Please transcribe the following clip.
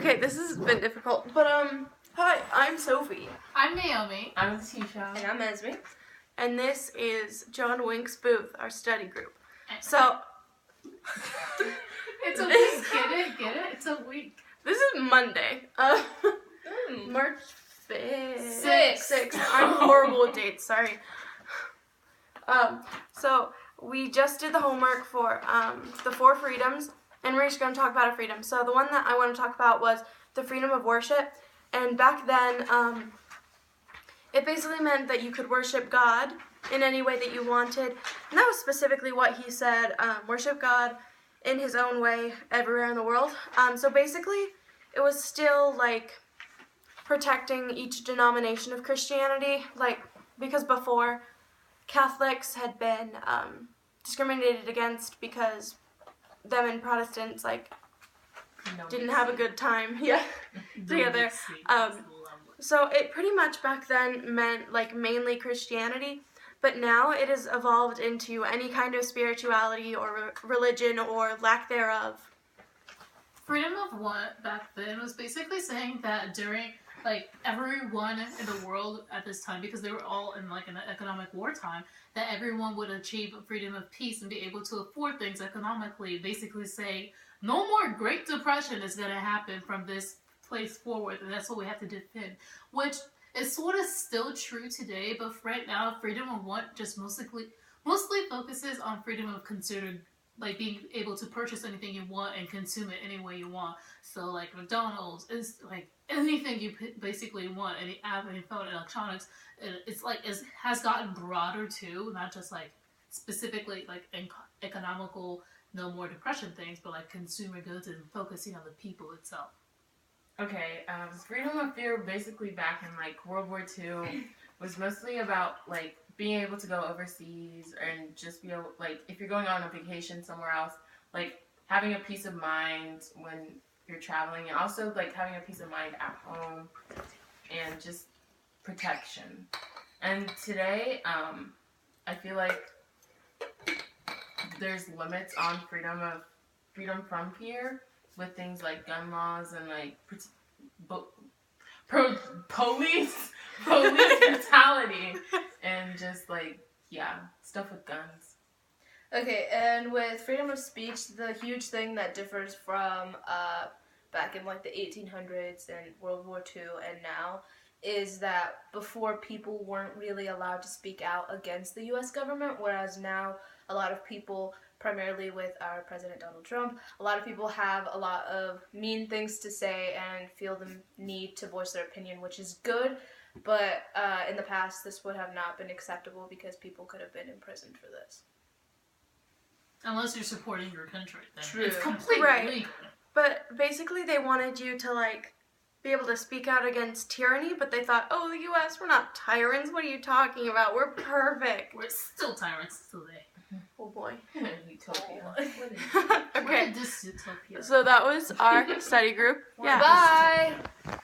Okay, this has been difficult, but hi, I'm Sophie. I'm Naomi. I'm Tisha. And I'm Esme. And this is John Wink's booth, our study group. So, It's a week. Get it? It's a week. this is Monday. March 5th. 6th. I'm horrible with dates, sorry. So, we just did the homework for the 4 freedoms, and we're just going to talk about a freedom. So, the one that I want to talk about was the freedom of worship. And back then, it basically meant that you could worship God in any way that you wanted. And that was specifically what he said, worship God in his own way everywhere in the world. So basically, it was still like protecting each denomination of Christianity, like because before Catholics had been discriminated against because them and Protestants didn't have a good time together. So it pretty much back then meant mainly Christianity, but now it has evolved into any kind of spirituality or religion or lack thereof. Freedom of what back then was basically saying that during everyone in the world at this time, because they were all in an economic wartime, that everyone would achieve freedom of peace and be able to afford things economically. Basically say no more Great Depression is going to happen from this place forward, and that's what we have to defend, which is sort of still true today, but right now freedom of what just mostly focuses on freedom of considered being able to purchase anything you want and consume it any way you want. So McDonald's is anything you basically want, any app, any phone, electronics. It's it has gotten broader too, not just specifically economical no more depression things, but consumer goods and focusing on the people itself. Okay, freedom of fear basically back in World War II was mostly about being able to go overseas and just be able, if you're going on a vacation somewhere else, having a peace of mind when you're traveling, and also having a peace of mind at home and just protection. And today, I feel there's limits on freedom from fear with things like gun laws and police brutality and just stuff with guns. Okay, and with freedom of speech, the huge thing that differs from back in the 1800s and World War II and now is that before people weren't really allowed to speak out against the U.S. government, whereas now a lot of people, primarily with our President Donald Trump, a lot of people have a lot of mean things to say and feel the need to voice their opinion, which is good, but in the past this would have not been acceptable because people could have been imprisoned for this. Unless you're supporting your country, then True. It's completely legal. But basically they wanted you to be able to speak out against tyranny, but they thought, oh, the U.S., we're not tyrants. What are you talking about? We're perfect. We're still tyrants today. Oh boy. Utopia. Okay. This utopia. So that was our study group. Yeah. Bye!